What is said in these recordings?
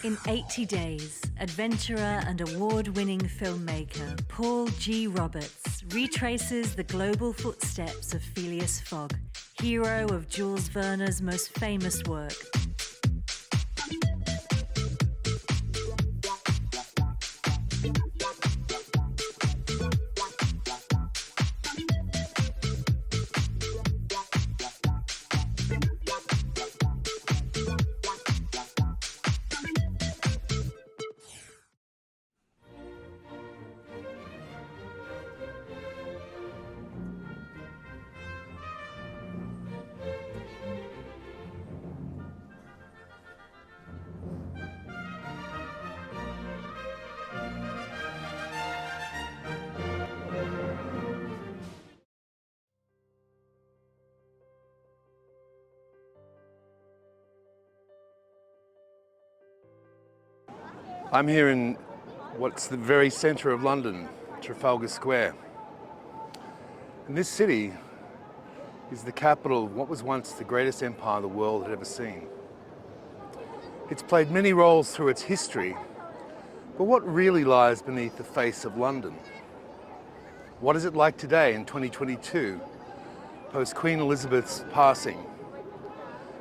In 80 Days, adventurer and award-winning filmmaker Paul G. Roberts retraces the global footsteps of Phileas Fogg, hero of Jules Verne's most famous work. I'm here in what's the very centre of London, Trafalgar Square. And this city is the capital of what was once the greatest empire the world had ever seen. It's played many roles through its history, but what really lies beneath the face of London? What is it like today in 2022, post Queen Elizabeth's passing?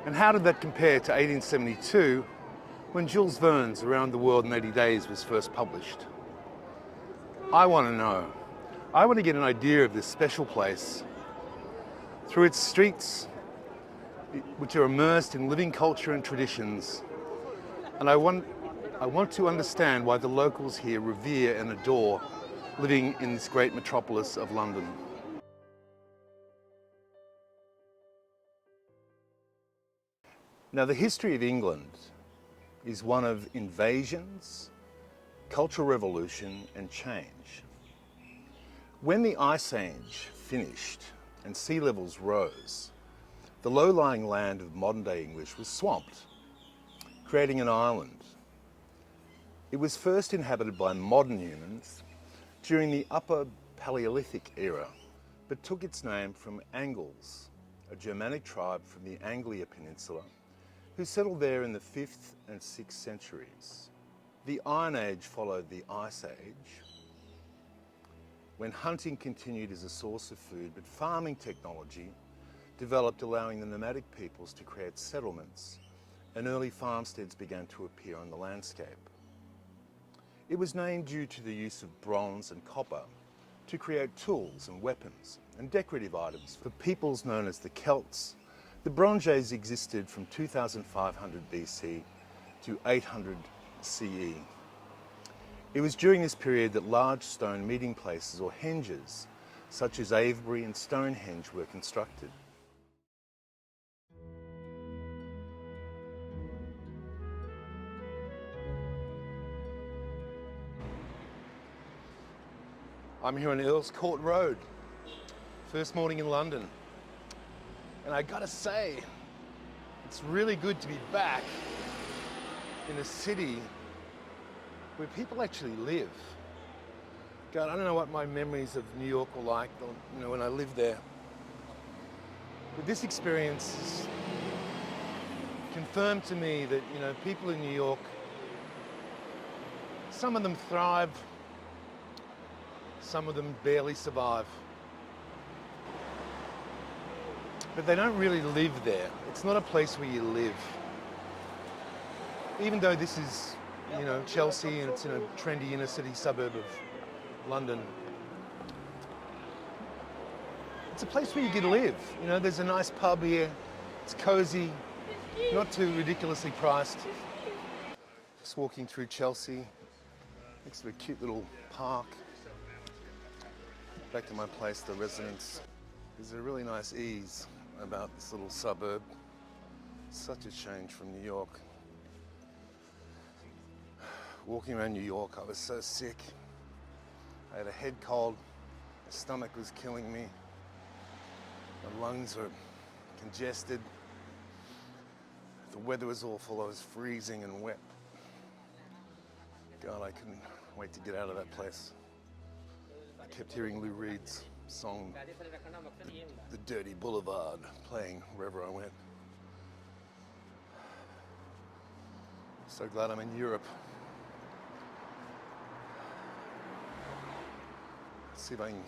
And how did that compare to 1872, when Jules Verne's Around the World in 80 Days was first published? I want to know. I want to get an idea of this special place through its streets, which are immersed in living culture and traditions. And I want to understand why the locals here revere and adore living in this great metropolis of London. Now, the history of England is one of invasions, cultural revolution, and change. When the Ice Age finished and sea levels rose, the low-lying land of modern-day English was swamped, creating an island. It was first inhabited by modern humans during the Upper Paleolithic era, but took its name from Angles, a Germanic tribe from the Anglia peninsula, who settled there in the 5th and 6th centuries. The Iron Age followed the Ice Age, when hunting continued as a source of food, but farming technology developed, allowing the nomadic peoples to create settlements, and early farmsteads began to appear on the landscape. It was named due to the use of bronze and copper to create tools and weapons and decorative items for peoples known as the Celts. The Bronze Age existed from 2500 BC to 800 CE. It was during this period that large stone meeting places or henges, such as Avebury and Stonehenge, were constructed. I'm here on Earl's Court Road, first morning in London. And I gotta say, it's really good to be back in a city where people actually live. God, I don't know what my memories of New York were like, when I lived there. But this experience confirmed to me that, people in New York, some of them thrive, some of them barely survive. But they don't really live there. It's not a place where you live. Even though this is, Chelsea, and it's in a trendy inner city suburb of London, it's a place where you get to live. There's a nice pub here. It's cozy, not too ridiculously priced. Just walking through Chelsea, next to a cute little park. Back to my place, the residence. There's a really nice ease about this little suburb. Such a change from New York. Walking around New York, I was so sick. I had a head cold, my stomach was killing me, my lungs were congested, the weather was awful, I was freezing and wet. God, I couldn't wait to get out of that place. I kept hearing Lou Reed's song, The Dirty Boulevard, playing wherever I went. So glad I'm in Europe. Let's see if I can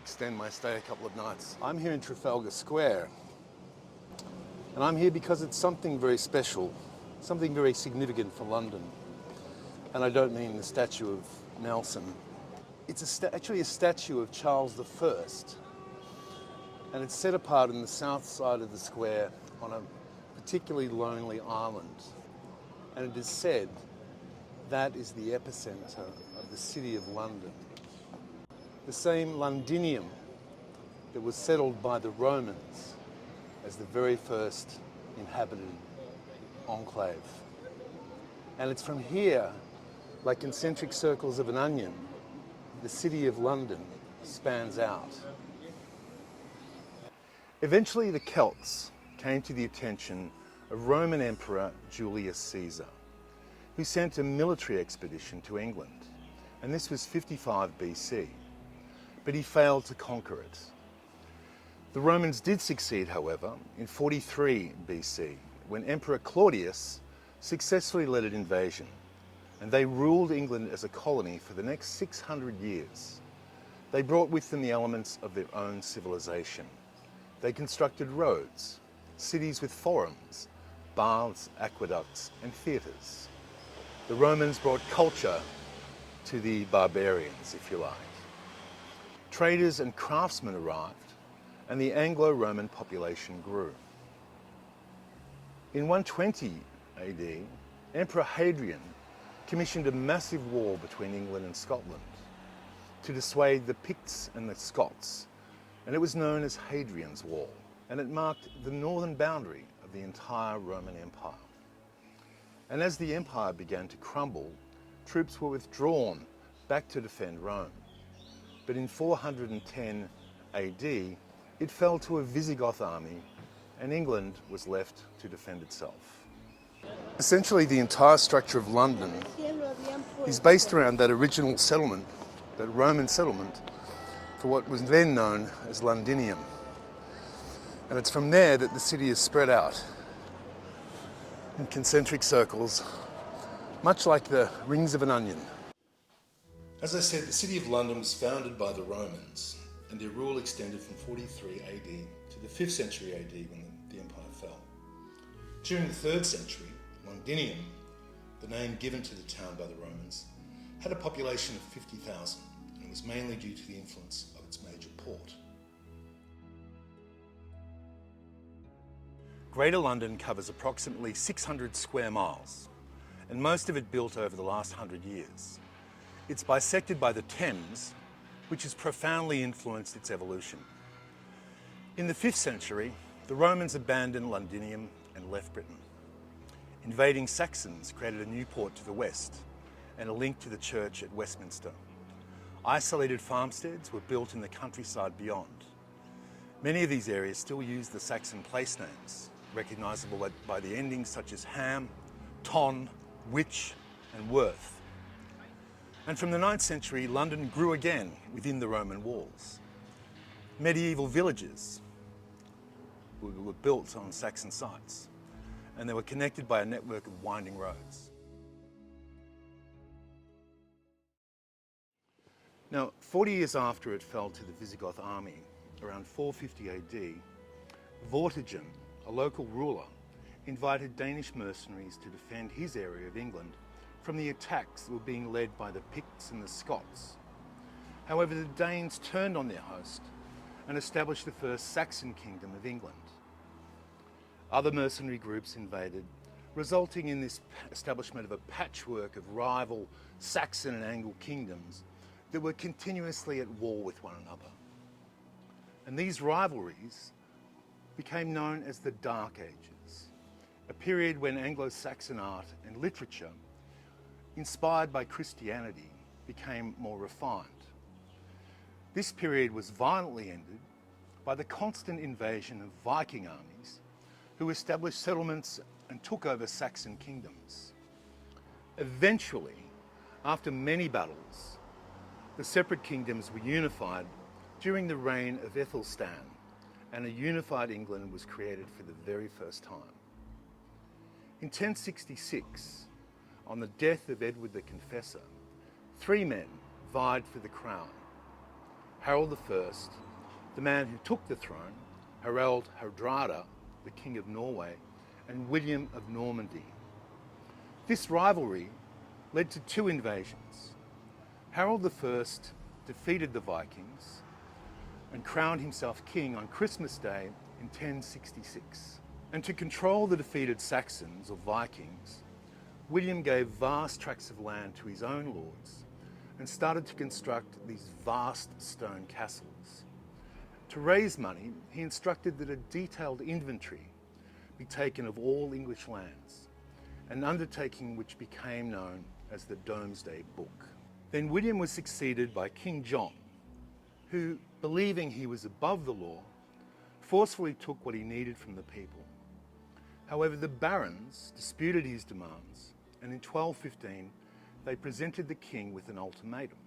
extend my stay a couple of nights. I'm here in Trafalgar Square, and I'm here because it's something very special, something very significant for London. And I don't mean the statue of Nelson. It's actually a statue of Charles I, and it's set apart in the south side of the square on a particularly lonely island. And it is said that is the epicenter of the city of London. The same Londinium that was settled by the Romans as the very first inhabited enclave. And it's from here, like concentric circles of an onion, the city of London spans out. Eventually the Celts came to the attention of Roman Emperor Julius Caesar, who sent a military expedition to England, and this was 55 BC, but he failed to conquer it. The Romans did succeed, however, in 43 BC, when Emperor Claudius successfully led an invasion, and they ruled England as a colony for the next 600 years. They brought with them the elements of their own civilization. They constructed roads, cities with forums, baths, aqueducts, and theatres. The Romans brought culture to the barbarians, if you like. Traders and craftsmen arrived, and the Anglo-Roman population grew. In 120 AD, Emperor Hadrian commissioned a massive war between England and Scotland to dissuade the Picts and the Scots, and it was known as Hadrian's Wall, and it marked the northern boundary of the entire Roman Empire. And as the empire began to crumble, troops were withdrawn back to defend Rome. But in 410 AD, it fell to a Visigoth army, and England was left to defend itself. Essentially, the entire structure of London is based around that original settlement, that Roman settlement, for what was then known as Londinium. And it's from there that the city is spread out in concentric circles, much like the rings of an onion. As I said, the city of London was founded by the Romans, and their rule extended from 43 AD to the 5th century AD when the empire fell. During the 3rd century, Londinium, the name given to the town by the Romans, had a population of 50,000, and it was mainly due to the influence of its major port. Greater London covers approximately 600 square miles, and most of it built over the last 100 years. It's bisected by the Thames, which has profoundly influenced its evolution. In the 5th century, the Romans abandoned Londinium and left Britain. Invading Saxons created a new port to the west and a link to the church at Westminster. Isolated farmsteads were built in the countryside beyond. Many of these areas still use the Saxon place names, recognisable by the endings such as Ham, Ton, Witch and Worth. And from the 9th century, London grew again within the Roman walls. Medieval villages were built on Saxon sites, and they were connected by a network of winding roads. Now, 40 years after it fell to the Visigoth army, around 450 AD, Vortigern, a local ruler, invited Danish mercenaries to defend his area of England from the attacks that were being led by the Picts and the Scots. However, the Danes turned on their host and established the first Saxon kingdom of England. Other mercenary groups invaded, resulting in this establishment of a patchwork of rival Saxon and Anglo kingdoms that were continuously at war with one another. And these rivalries became known as the Dark Ages, a period when Anglo-Saxon art and literature, inspired by Christianity, became more refined. This period was violently ended by the constant invasion of Viking armies who established settlements and took over Saxon kingdoms. Eventually, after many battles, the separate kingdoms were unified during the reign of Aethelstan, and a unified England was created for the very first time. In 1066, on the death of Edward the Confessor, 3 men vied for the crown. Harold I, the man who took the throne, Harald Hardrada, the King of Norway, and William of Normandy. This rivalry led to 2 invasions. Harold I defeated the Vikings and crowned himself king on Christmas Day in 1066. And to control the defeated Saxons or Vikings, William gave vast tracts of land to his own lords and started to construct these vast stone castles. To raise money, he instructed that a detailed inventory be taken of all English lands, an undertaking which became known as the Domesday Book. Then William was succeeded by King John, who, believing he was above the law, forcefully took what he needed from the people. However, the barons disputed his demands, and in 1215 they presented the king with an ultimatum,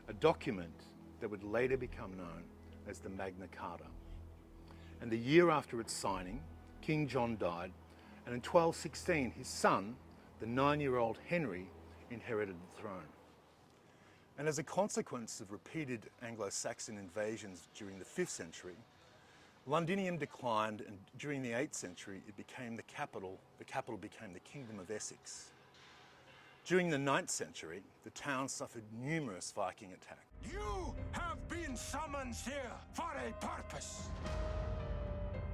a document that would later become known as the Magna Carta. And the year after its signing, King John died, and in 1216 his son, the 9-year-old Henry, inherited the throne. And as a consequence of repeated Anglo-Saxon invasions during the 5th century, Londinium declined, and during the 8th century it became the capital became the Kingdom of Essex. During the 9th century, the town suffered numerous Viking attacks. You have been summoned here for a purpose.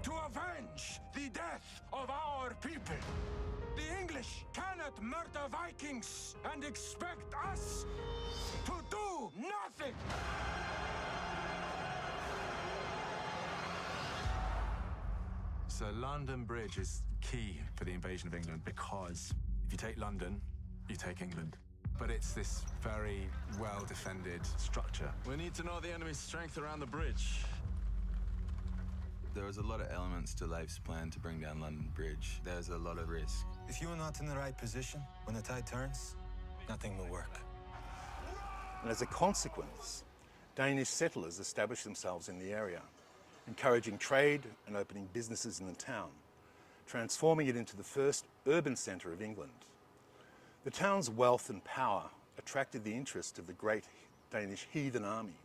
To avenge the death of our people. The English cannot murder Vikings and expect us to do nothing. So London Bridge is key for the invasion of England, because if you take London, you take England. But it's this very well-defended structure. We need to know the enemy's strength around the bridge. There was a lot of elements to Leif's plan to bring down London Bridge. There's a lot of risk. If you're not in the right position, when the tide turns, nothing will work. And as a consequence, Danish settlers established themselves in the area, encouraging trade and opening businesses in the town, transforming it into the first urban centre of England. The town's wealth and power attracted the interest of the great Danish heathen army,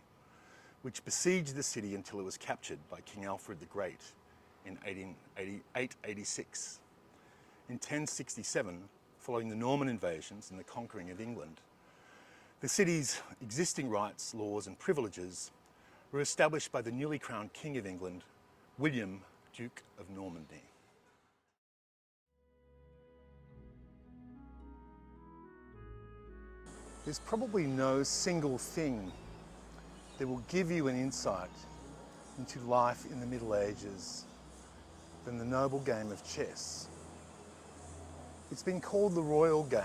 which besieged the city until it was captured by King Alfred the Great in 886. In 1067, following the Norman invasions and the conquering of England, the city's existing rights, laws and privileges were established by the newly crowned King of England, William, Duke of Normandy. There's probably no single thing that will give you an insight into life in the Middle Ages than the noble game of chess. It's been called the royal game,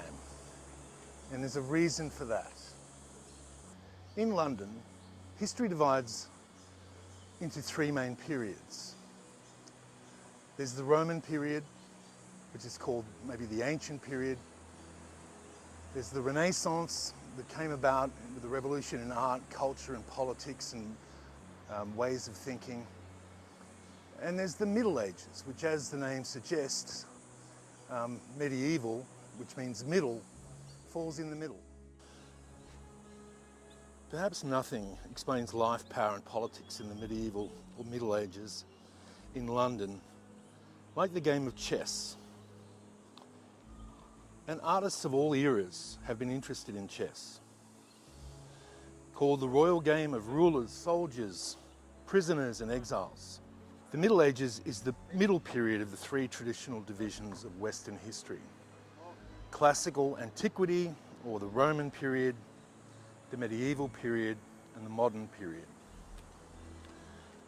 and there's a reason for that. In London, history divides into 3 main periods. There's the Roman period, which is called maybe the ancient period. There's the Renaissance that came about with the revolution in art, culture and politics and ways of thinking. And there's the Middle Ages, which, as the name suggests, medieval, which means middle, falls in the middle. Perhaps nothing explains life, power and politics in the medieval or Middle Ages in London like the game of chess. And artists of all eras have been interested in chess. Called the royal game of rulers, soldiers, prisoners and exiles. The Middle Ages is the middle period of the 3 traditional divisions of Western history. Classical antiquity, or the Roman period, the medieval period and the modern period.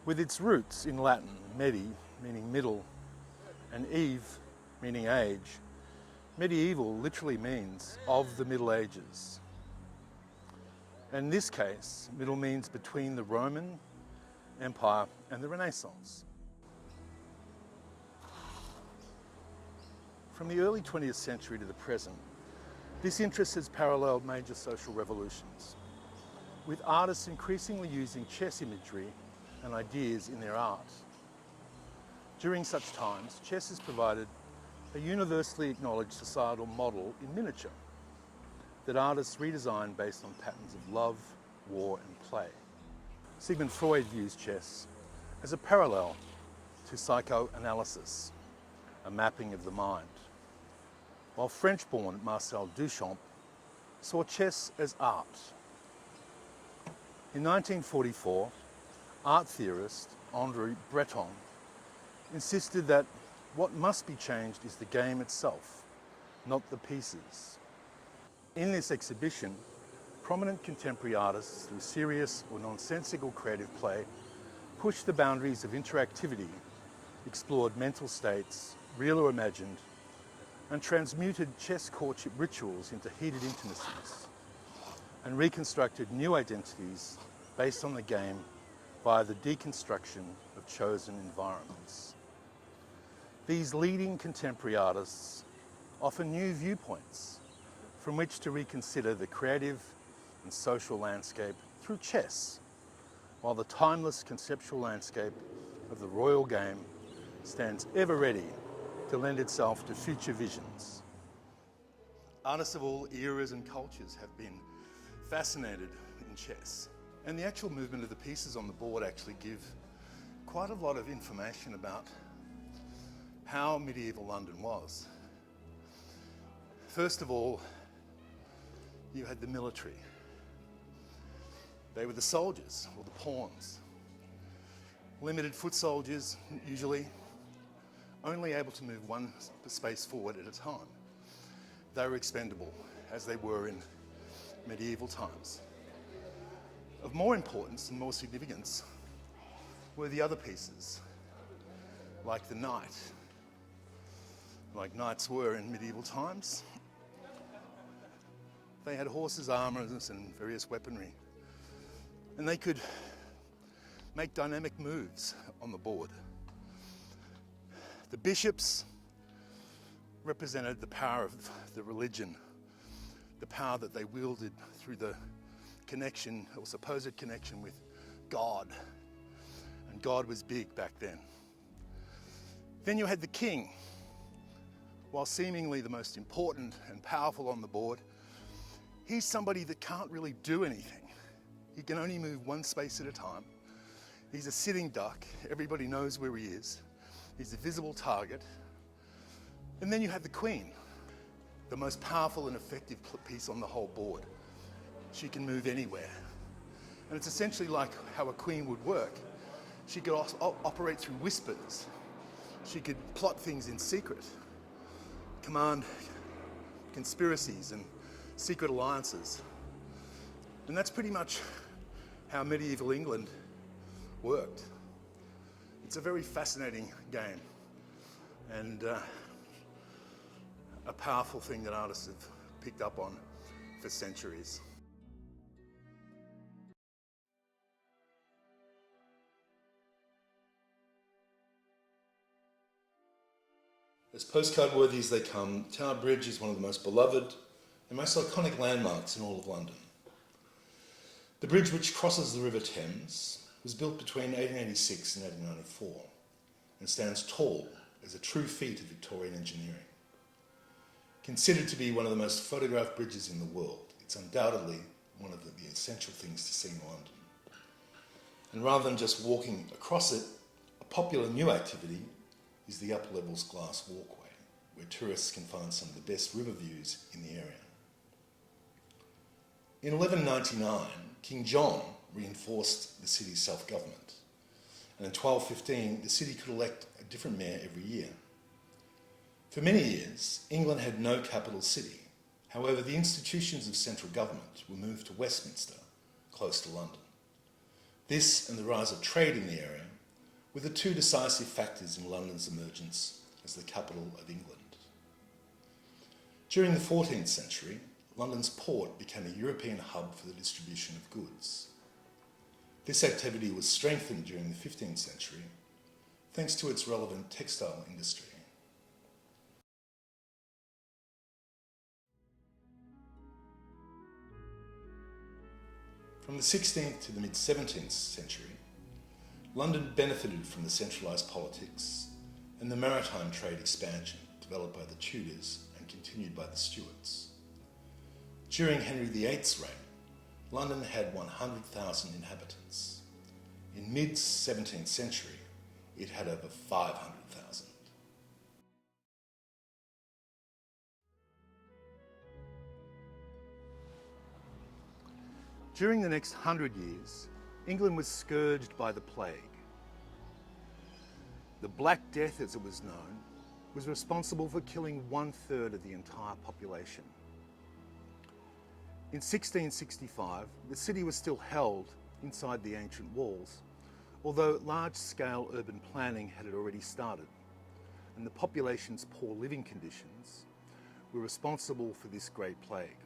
With its roots in Latin, medi, meaning middle, and eve, meaning age, medieval literally means of the Middle Ages. In this case, middle means between the Roman Empire and the Renaissance. From the early 20th century to the present, this interest has paralleled major social revolutions, with artists increasingly using chess imagery and ideas in their art. During such times, chess has provided a universally acknowledged societal model in miniature that artists redesign based on patterns of love, war and play. Sigmund Freud views chess as a parallel to psychoanalysis, a mapping of the mind, while French-born Marcel Duchamp saw chess as art. In 1944, art theorist André Breton insisted that what must be changed is the game itself, not the pieces. In this exhibition, prominent contemporary artists, through serious or nonsensical creative play, pushed the boundaries of interactivity, explored mental states, real or imagined, and transmuted chess courtship rituals into heated intimacies, and reconstructed new identities based on the game via the deconstruction of chosen environments. These leading contemporary artists offer new viewpoints from which to reconsider the creative and social landscape through chess, while the timeless conceptual landscape of the royal game stands ever ready to lend itself to future visions. Artists of all eras and cultures have been fascinated in chess, and the actual movement of the pieces on the board actually give quite a lot of information about how medieval London was. First of all, you had the military. They were the soldiers, or the pawns. Limited foot soldiers, usually, only able to move one space forward at a time. They were expendable, as they were in medieval times. Of more importance and more significance were the other pieces, like the knight, like knights were in medieval times. They had horses, armours and various weaponry, and they could make dynamic moves on the board. The bishops represented the power of the religion, the power that they wielded through the connection or supposed connection with God. And God was big back then. Then you had the king. While seemingly the most important and powerful on the board, he's somebody that can't really do anything. He can only move one space at a time. He's a sitting duck. Everybody knows where he is. He's a visible target. And then you have the queen, the most powerful and effective piece on the whole board. She can move anywhere. And it's essentially like how a queen would work. She could operate through whispers. She could plot things in secret, command conspiracies and secret alliances. And that's pretty much how medieval England worked. It's a very fascinating game and a powerful thing that artists have picked up on for centuries. As postcard worthy as they come, Tower Bridge is one of the most beloved and most iconic landmarks in all of London. The bridge, which crosses the River Thames, was built between 1886 and 1894 and stands tall as a true feat of Victorian engineering. Considered to be one of the most photographed bridges in the world, it's undoubtedly one of the essential things to see in London. And rather than just walking across it, a popular new activity is the upper levels glass walkway, where tourists can find some of the best river views in the area. In 1199, King John reinforced the city's self-government, and in 1215, the city could elect a different mayor every year. For many years, England had no capital city. However, the institutions of central government were moved to Westminster, close to London. This and the rise of trade in the area were the two decisive factors in London's emergence as the capital of England. During the 14th century, London's port became a European hub for the distribution of goods. This activity was strengthened during the 15th century thanks to its relevant textile industry. From the 16th to the mid-17th century, London benefited from the centralised politics and the maritime trade expansion, developed by the Tudors and continued by the Stuarts. During Henry VIII's reign, London had 100,000 inhabitants. In mid-17th century, it had over 500,000. During the next 100 years, England was scourged by the plague. The Black Death, as it was known, was responsible for killing 1/3 of the entire population. In 1665, the city was still held inside the ancient walls, although large-scale urban planning had already started, and the population's poor living conditions were responsible for this great plague.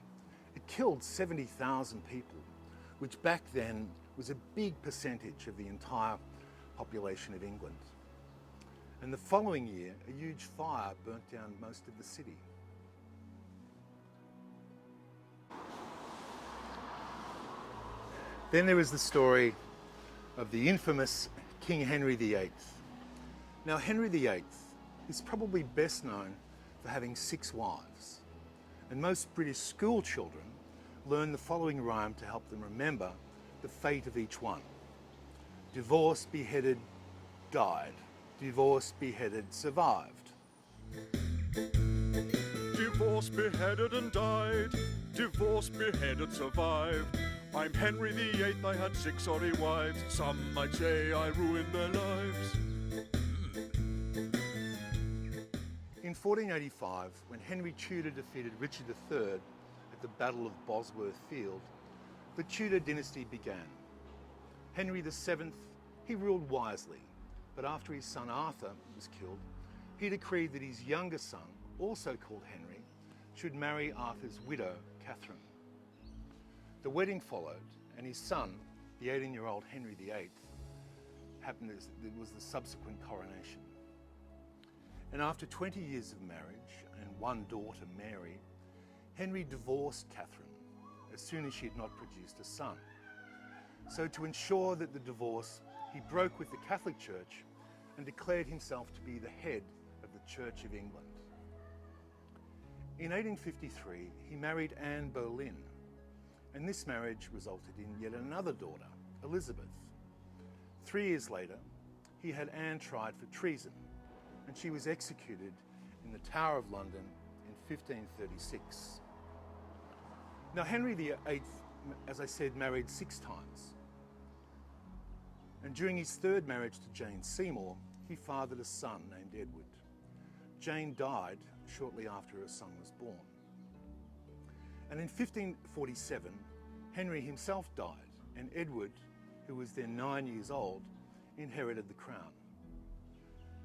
It killed 70,000 people, which back then was a big percentage of the entire population of England. And the following year, a huge fire burnt down most of the city. Then there is the story of the infamous King Henry VIII. Now, Henry VIII is probably best known for having 6 wives, and most British school children learn the following rhyme to help them remember the fate of each one. Divorced, beheaded, died. Divorced, beheaded, survived. Divorced, beheaded and died. Divorced, beheaded, survived. I'm Henry VIII, I had 6 sorry wives. Some might say I ruined their lives. In 1485, when Henry Tudor defeated Richard III at the Battle of Bosworth Field, the Tudor dynasty began. Henry VII, he ruled wisely, but after his son Arthur was killed, he decreed that his younger son, also called Henry, should marry Arthur's widow, Catherine. The wedding followed, and his son, the 18-year-old Henry VIII, it was the subsequent coronation. And after 20 years of marriage and 1 daughter, Mary, Henry divorced Catherine as soon as she had not produced a son. So to ensure that the divorce, he broke with the Catholic Church and declared himself to be the head of the Church of England. In 1853, he married Anne Boleyn, and this marriage resulted in yet another daughter, Elizabeth. 3 years later, he had Anne tried for treason, and she was executed in the Tower of London in 1536. Now, Henry VIII, as I said, married 6 times. And during his 3rd marriage to Jane Seymour, he fathered a son named Edward. Jane died shortly after her son was born. And in 1547, Henry himself died, and Edward, who was then 9 years old, inherited the crown.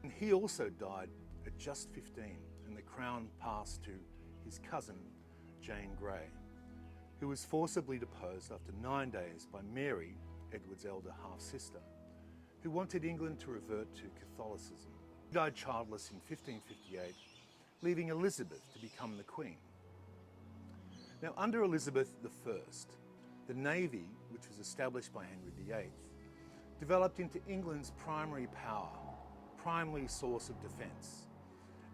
And he also died at just 15, and the crown passed to his cousin, Jane Grey, who was forcibly deposed after 9 days by Mary, Edward's elder half-sister, who wanted England to revert to Catholicism. He died childless in 1558, leaving Elizabeth to become the Queen. Now, under Elizabeth I, the Navy, which was established by Henry VIII, developed into England's primary power, primary source of defence,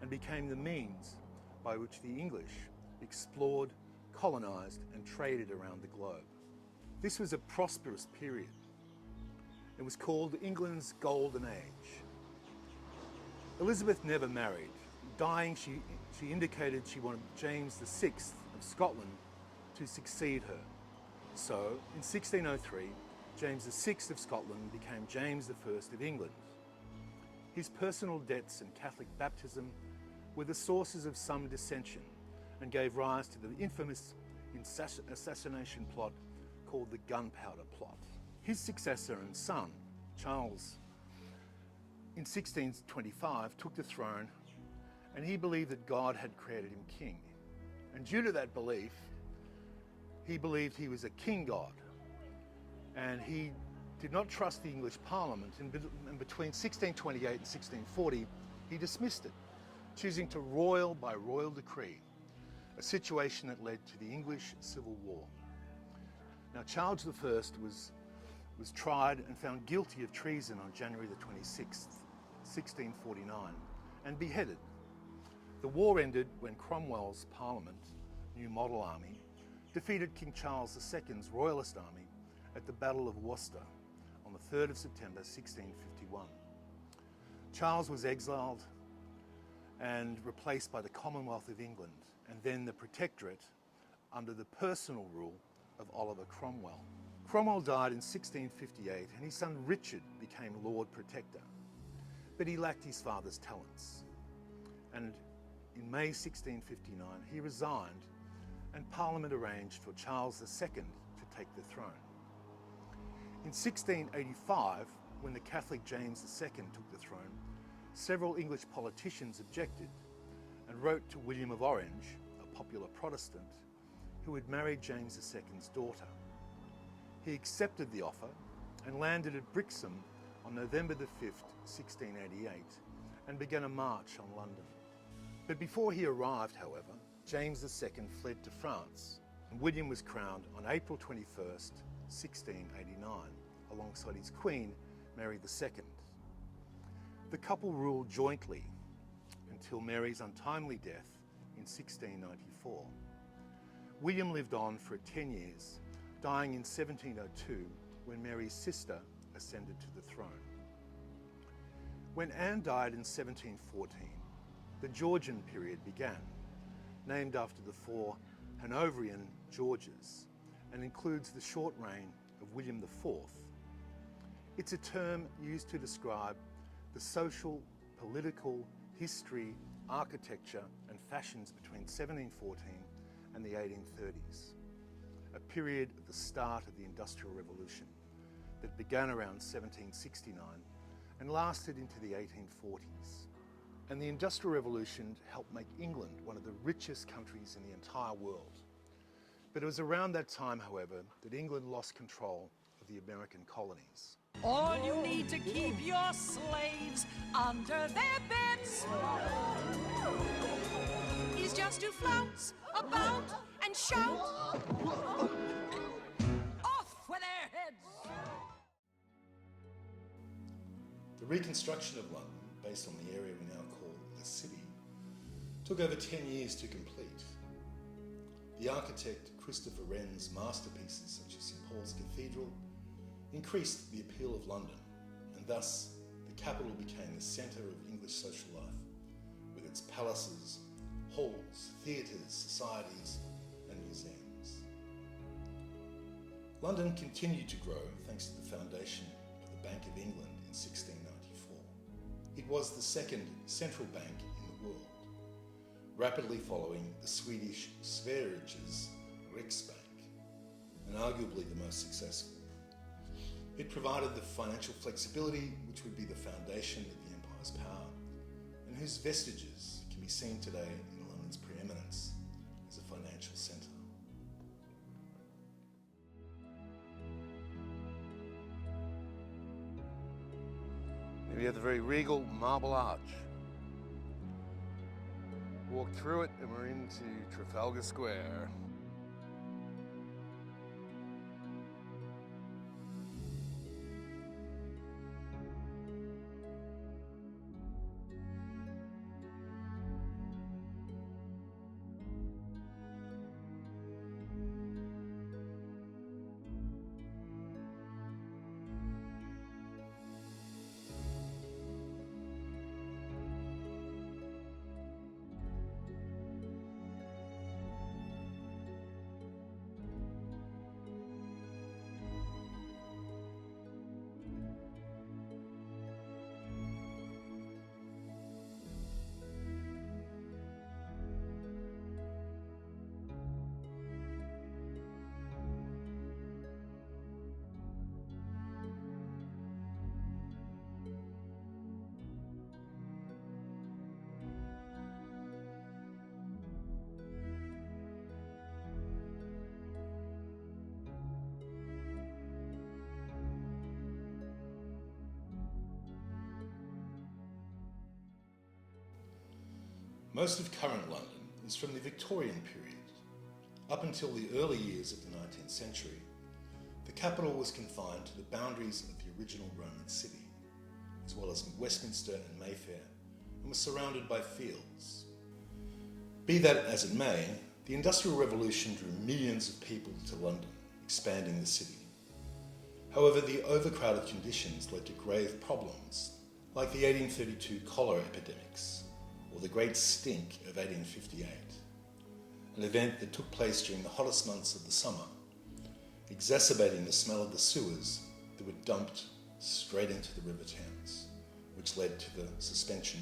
and became the means by which the English explored, colonised and traded around the globe. This was a prosperous period. It was called England's Golden Age. Elizabeth never married. Dying, she indicated she wanted James VI of Scotland to succeed her. So, in 1603, James VI of Scotland became James I of England. His personal debts and Catholic baptism were the sources of some dissension and gave rise to the infamous assassination plot called the Gunpowder Plot. His successor and son, Charles, in 1625 took the throne, and he believed that God had created him king. And due to that belief, he believed he was a king god, and he did not trust the English Parliament, and between 1628 and 1640 he dismissed it, choosing to royal by royal decree, a situation that led to the English Civil War. Now, Charles I was tried and found guilty of treason on January the 26th, 1649, and beheaded. The war ended when Cromwell's Parliament, New Model Army, defeated King Charles II's Royalist Army at the Battle of Worcester on the 3rd of September 1651. Charles was exiled and replaced by the Commonwealth of England and then the Protectorate under the personal rule of Oliver Cromwell. Cromwell died in 1658 and his son Richard became Lord Protector, but he lacked his father's talents. And in May 1659 he resigned and Parliament arranged for Charles II to take the throne. In 1685, when the Catholic James II took the throne, several English politicians objected and wrote to William of Orange, a popular Protestant, who had married James II's daughter. He accepted the offer and landed at Brixham on November the 5th, 1688, and began a march on London. But before he arrived, however, James II fled to France, and William was crowned on April 21st, 1689, alongside his queen, Mary II. The couple ruled jointly until Mary's untimely death in 1694. William lived on for 10 years, dying in 1702 when Mary's sister ascended to the throne. When Anne died in 1714, the Georgian period began, named after the 4 Hanoverian Georges, and includes the short reign of William IV. It's a term used to describe the social, political, history, architecture and fashions between 1714 and the 1830s, a period at the start of the Industrial Revolution that began around 1769 and lasted into the 1840s. And the Industrial Revolution helped make England one of the richest countries in the entire world. But it was around that time, however, that England lost control of the American colonies. All you need to keep your slaves under their beds is just to flounce about and shout. Off with their heads! The reconstruction of London, based on the area we now call the city, took over 10 years to complete. The architect Christopher Wren's masterpieces, such as St Paul's Cathedral, increased the appeal of London, and thus the capital became the centre of English social life, with its palaces, halls, theatres, societies and museums. London continued to grow thanks to the foundation of the Bank of England in 1694. It was the second central bank in the world, rapidly following the Swedish Sveriges Riksbank, and arguably the most successful. It provided the financial flexibility which would be the foundation of the empire's power, and whose vestiges can be seen today in London's preeminence as a financial centre. We have the very regal Marble Arch. Walk through it and we're into Trafalgar Square. Most of current London is from the Victorian period. Up until the early years of the 19th century, the capital was confined to the boundaries of the original Roman city, as well as Westminster and Mayfair, and was surrounded by fields. Be that as it may, the Industrial Revolution drew millions of people to London, expanding the city. However, the overcrowded conditions led to grave problems, like the 1832 cholera epidemics, or the Great Stink of 1858, an event that took place during the hottest months of the summer, exacerbating the smell of the sewers that were dumped straight into the River Thames, which led to the suspension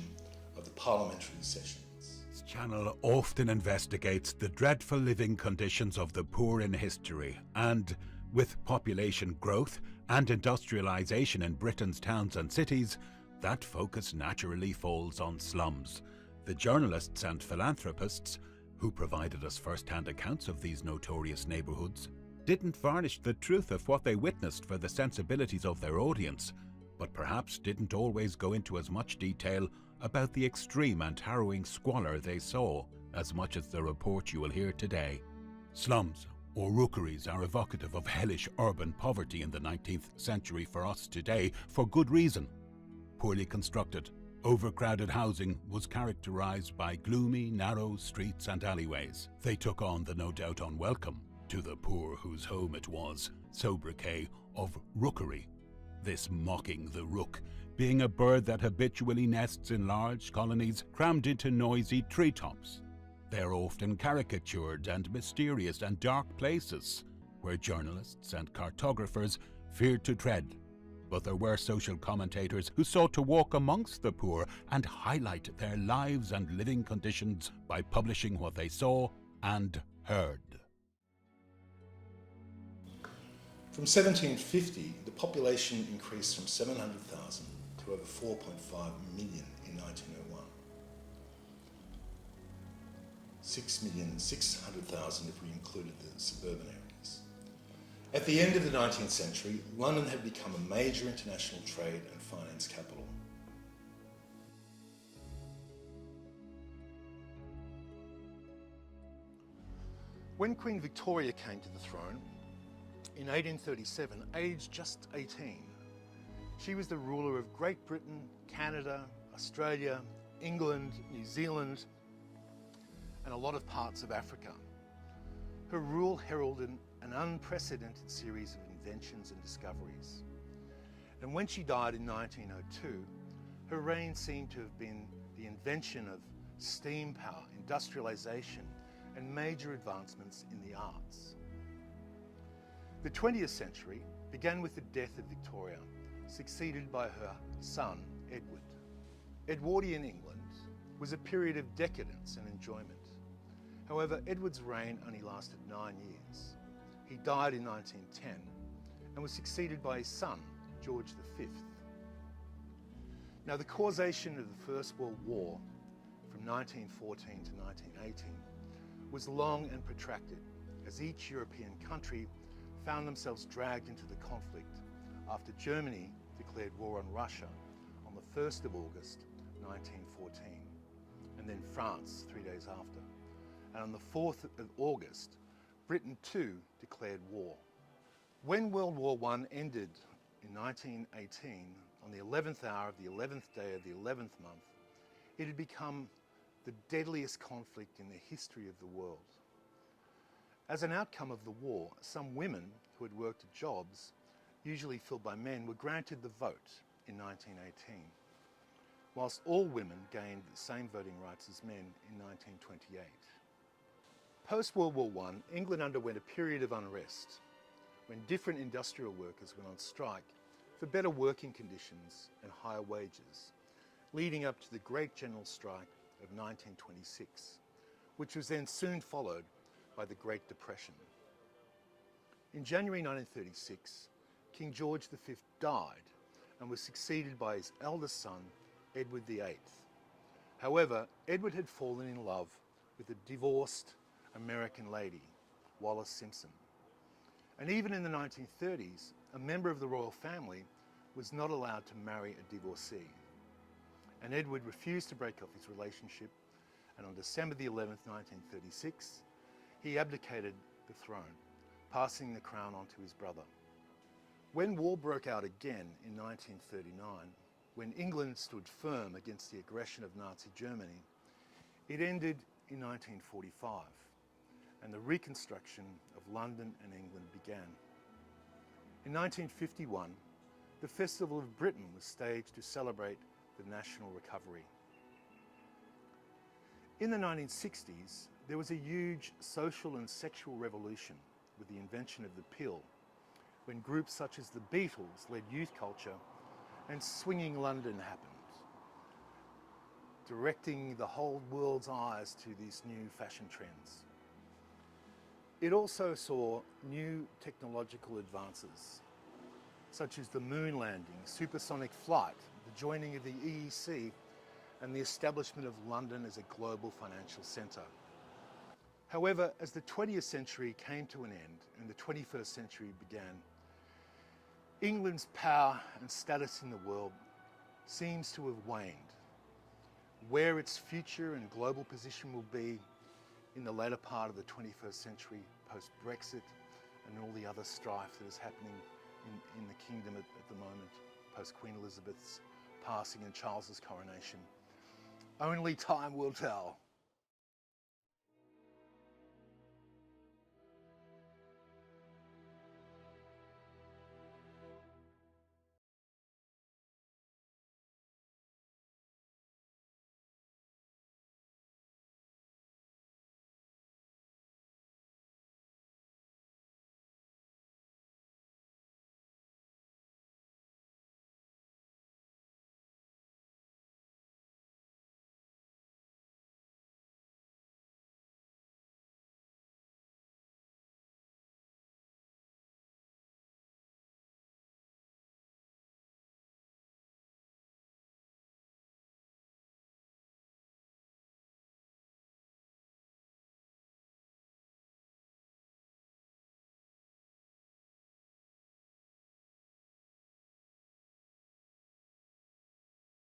of the parliamentary sessions. This channel often investigates the dreadful living conditions of the poor in history, and with population growth and industrialisation in Britain's towns and cities, that focus naturally falls on slums. The journalists and philanthropists who provided us first-hand accounts of these notorious neighbourhoods didn't varnish the truth of what they witnessed for the sensibilities of their audience, but perhaps didn't always go into as much detail about the extreme and harrowing squalor they saw, as much as the report you will hear today. Slums or rookeries are evocative of hellish urban poverty in the 19th century for us today, for good reason. Poorly constructed, overcrowded housing was characterised by gloomy, narrow streets and alleyways. They took on the no doubt unwelcome, to the poor whose home it was, sobriquet of rookery. This mocking the rook, being a bird that habitually nests in large colonies crammed into noisy treetops. They're often caricatured and mysterious and dark places, where journalists and cartographers feared to tread. But there were social commentators who sought to walk amongst the poor and highlight their lives and living conditions by publishing what they saw and heard. From 1750, the population increased from 700,000 to over 4.5 million in 1901. 6,600,000 if we included the suburban areas. At the end of the 19th century, London had become a major international trade and finance capital. When Queen Victoria came to the throne in 1837, aged just 18, she was the ruler of Great Britain, Canada, Australia, England, New Zealand, and a lot of parts of Africa. Her rule heralded an unprecedented series of inventions and discoveries. And when she died in 1902, her reign seemed to have been the invention of steam power, industrialization, and major advancements in the arts. The 20th century began with the death of Victoria, succeeded by her son, Edward. Edwardian England was a period of decadence and enjoyment. However, Edward's reign only lasted 9 years. He died in 1910 and was succeeded by his son, George V. Now, the causation of the First World War from 1914 to 1918 was long and protracted, as each European country found themselves dragged into the conflict after Germany declared war on Russia on the 1st of August 1914, and then France 3 days after. And on the 4th of August, Britain too declared war. When World War I ended in 1918, on the 11th hour of the 11th day of the 11th month, it had become the deadliest conflict in the history of the world. As an outcome of the war, some women who had worked at jobs, usually filled by men, were granted the vote in 1918, whilst all women gained the same voting rights as men in 1928. Post-World War I, England underwent a period of unrest when different industrial workers went on strike for better working conditions and higher wages, leading up to the Great General Strike of 1926, which was then soon followed by the Great Depression. In January 1936, King George V died and was succeeded by his eldest son, Edward VIII. However, Edward had fallen in love with a divorced American lady, Wallis Simpson. And even in the 1930s, a member of the royal family was not allowed to marry a divorcee. And Edward refused to break off his relationship, and on December the 11th, 1936, he abdicated the throne, passing the crown on to his brother. When war broke out again in 1939, when England stood firm against the aggression of Nazi Germany, it ended in 1945, and the reconstruction of London and England began. In 1951, the Festival of Britain was staged to celebrate the national recovery. In the 1960s, there was a huge social and sexual revolution with the invention of the pill, when groups such as the Beatles led youth culture and swinging London happened, directing the whole world's eyes to these new fashion trends. It also saw new technological advances, such as the moon landing, supersonic flight, the joining of the EEC, and the establishment of London as a global financial centre. However, as the 20th century came to an end and the 21st century began, England's power and status in the world seems to have waned. Where its future and global position will be in the later part of the 21st century, post-Brexit and all the other strife that is happening in the kingdom at the moment, post-Queen Elizabeth's passing and Charles's coronation, only time will tell.